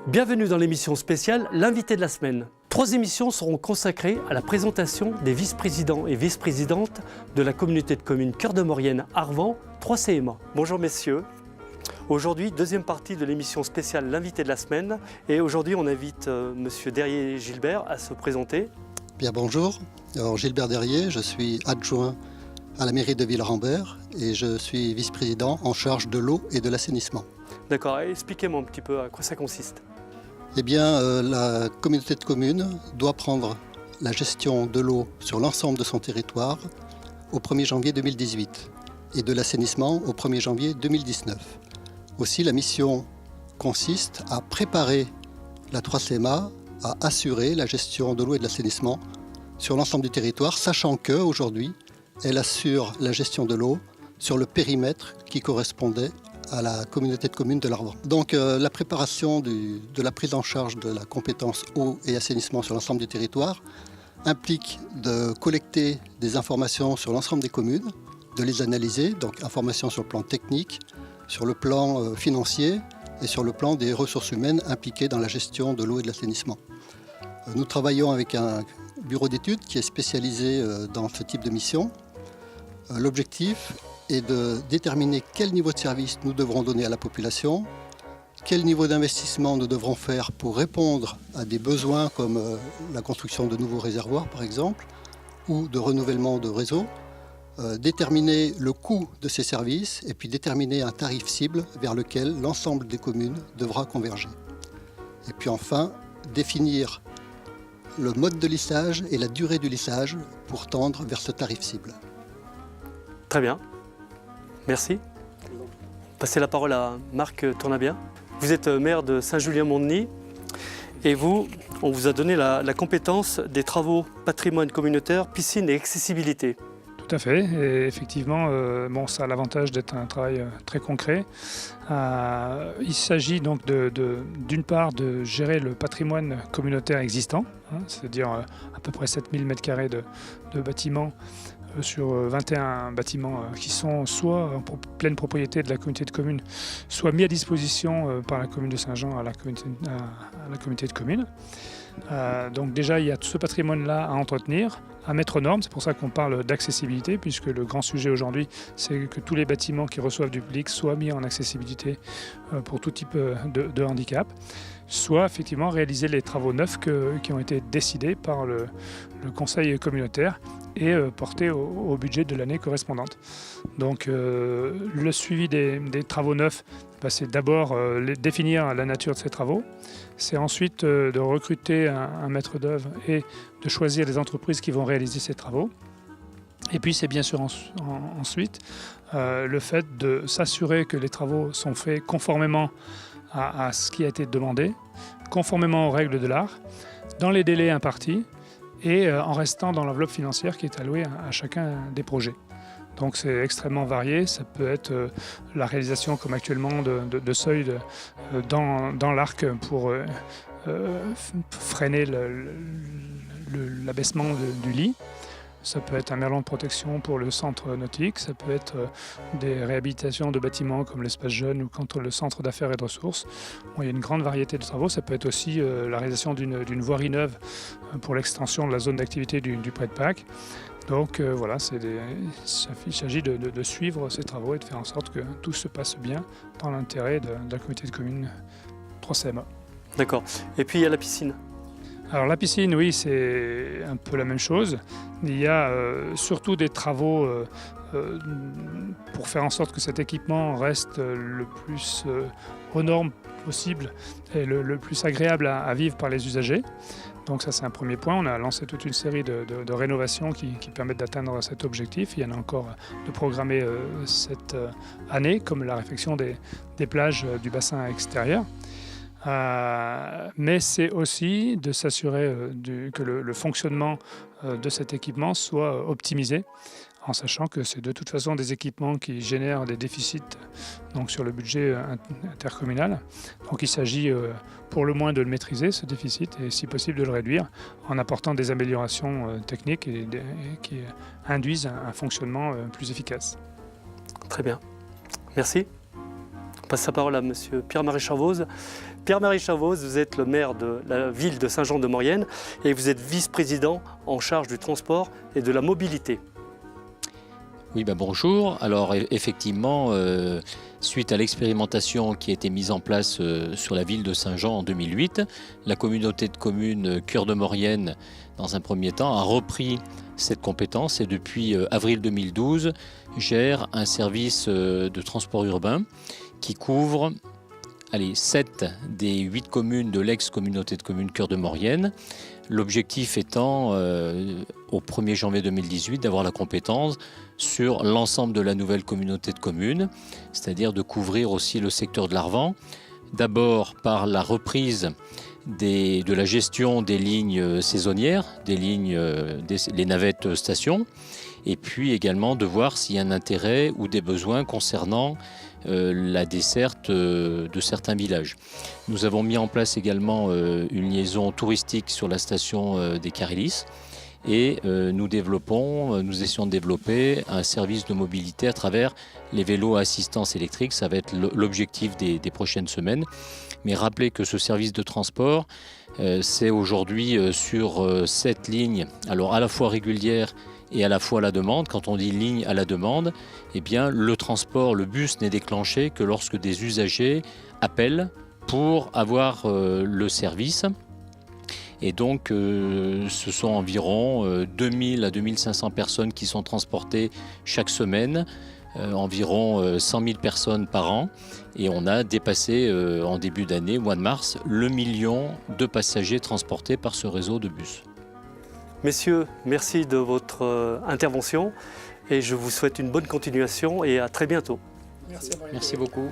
Bienvenue dans l'émission spéciale L'invité de la semaine. 3 émissions seront consacrées à la présentation des vice-présidents et vice-présidentes de la communauté de communes Cœur de Maurienne Arvent 3 CMA. Bonjour messieurs. Aujourd'hui, deuxième partie de l'émission spéciale L'invité de la semaine. Et aujourd'hui, on invite monsieur Derrier-Gilbert à se présenter. Bien, bonjour. Alors, Gilbert Derrier, je suis adjoint à la mairie de Ville-Rambert et je suis vice-président en charge de l'eau et de l'assainissement. D'accord, expliquez-moi un petit peu à quoi ça consiste. Eh bien, la communauté de communes doit prendre la gestion de l'eau sur l'ensemble de son territoire au 1er janvier 2018 et de l'assainissement au 1er janvier 2019. Aussi, la mission consiste à préparer la 3CMA à assurer la gestion de l'eau et de l'assainissement sur l'ensemble du territoire, sachant qu'aujourd'hui, elle assure la gestion de l'eau sur le périmètre qui correspondait à la communauté de communes de l'Arvent. Donc la préparation de la prise en charge de la compétence eau et assainissement sur l'ensemble du territoire implique de collecter des informations sur l'ensemble des communes, de les analyser, donc informations sur le plan technique, sur le plan financier et sur le plan des ressources humaines impliquées dans la gestion de l'eau et de l'assainissement. Nous travaillons avec un bureau d'études qui est spécialisé dans ce type de mission. L'objectif est de déterminer quel niveau de service nous devrons donner à la population, quel niveau d'investissement nous devrons faire pour répondre à des besoins comme la construction de nouveaux réservoirs par exemple, ou de renouvellement de réseaux, déterminer le coût de ces services et puis déterminer un tarif cible vers lequel l'ensemble des communes devra converger. Et puis enfin, définir le mode de lissage et la durée du lissage pour tendre vers ce tarif cible. Très bien. Merci. Passez la parole à Marc Tournabien. Vous êtes maire de Saint-Julien-Mont-Denis et vous, on vous a donné la compétence des travaux patrimoine communautaire, piscine et accessibilité. Tout à fait, et effectivement, ça a l'avantage d'être un travail très concret. Il s'agit donc d'une part de gérer le patrimoine communautaire existant, c'est-à-dire à peu près 7000 m² de bâtiments sur 21 bâtiments qui sont soit en pleine propriété de la communauté de communes, soit mis à disposition par la commune de Saint-Jean à la communauté de communes. Donc déjà, il y a tout ce patrimoine-là à entretenir, à mettre aux normes. C'est pour ça qu'on parle d'accessibilité, puisque le grand sujet aujourd'hui, c'est que tous les bâtiments qui reçoivent du public soient mis en accessibilité pour tout type de handicap, soit effectivement réaliser les travaux neufs qui ont été décidés par le conseil communautaire et portés au budget de l'année correspondante. Donc le suivi des travaux neufs, c'est d'abord définir la nature de ces travaux. C'est ensuite de recruter un maître d'œuvre et de choisir les entreprises qui vont réaliser ces travaux. Et puis c'est bien sûr ensuite le fait de s'assurer que les travaux sont faits conformément à ce qui a été demandé, conformément aux règles de l'art, dans les délais impartis et en restant dans l'enveloppe financière qui est allouée à chacun des projets. Donc c'est extrêmement varié, ça peut être la réalisation comme actuellement de seuils dans l'arc pour freiner l'abaissement du lit. Ça peut être un merlon de protection pour le centre nautique, ça peut être des réhabilitations de bâtiments comme l'espace jeune ou contre le centre d'affaires et de ressources. Il y a une grande variété de travaux, ça peut être aussi la réalisation d'une voirie neuve pour l'extension de la zone d'activité du Pré de Pâques. Donc voilà, il s'agit de suivre ces travaux et de faire en sorte que tout se passe bien dans l'intérêt de la communauté de communes 3CMA. D'accord. Et puis il y a la piscine. Alors la piscine, oui, c'est un peu la même chose. Il y a surtout des travaux pour faire en sorte que cet équipement reste le plus aux normes possible et le plus agréable à vivre par les usagers. Donc ça c'est un premier point. On a lancé toute une série de rénovations qui permettent d'atteindre cet objectif. Il y en a encore de programmées cette année, comme la réfection des plages du bassin extérieur. Mais c'est aussi de s'assurer que le fonctionnement de cet équipement soit optimisé, en sachant que c'est de toute façon des équipements qui génèrent des déficits donc sur le budget intercommunal. Donc il s'agit pour le moins de le maîtriser, ce déficit, et si possible de le réduire en apportant des améliorations techniques qui induisent un fonctionnement plus efficace. Très bien. Merci. On passe la parole à M. Pierre-Marie Charvoz, Pierre-Marie Chavos, vous êtes le maire de la ville de Saint-Jean-de-Maurienne et vous êtes vice-président en charge du transport et de la mobilité. Oui, bonjour. Alors effectivement, suite à l'expérimentation qui a été mise en place sur la ville de Saint-Jean en 2008, la communauté de communes Cœur de Maurienne, dans un premier temps, a repris cette compétence et depuis avril 2012 gère un service de transport urbain qui couvre 7 des 8 communes de l'ex-communauté de communes Cœur de Maurienne. L'objectif étant, au 1er janvier 2018, d'avoir la compétence sur l'ensemble de la nouvelle communauté de communes, c'est-à-dire de couvrir aussi le secteur de l'Arvan, d'abord par la reprise de la gestion des lignes saisonnières, des lignes, les navettes stations, et puis également de voir s'il y a un intérêt ou des besoins concernant la desserte de certains villages. Nous avons mis en place également une liaison touristique sur la station des Carélis et nous essayons de développer un service de mobilité à travers les vélos à assistance électrique. Ça va être l'objectif des prochaines semaines. Mais rappelez que ce service de transport, c'est aujourd'hui sur 7 lignes, alors à la fois régulières et à la fois à la demande. Quand on dit ligne à la demande, eh bien, le transport, le bus n'est déclenché que lorsque des usagers appellent pour avoir le service. Et donc, ce sont environ 2000 à 2500 personnes qui sont transportées chaque semaine, environ 100 000 personnes par an. Et on a dépassé en début d'année, au mois de mars, le million de passagers transportés par ce réseau de bus. Messieurs, merci de votre intervention et je vous souhaite une bonne continuation et à très bientôt. Merci beaucoup.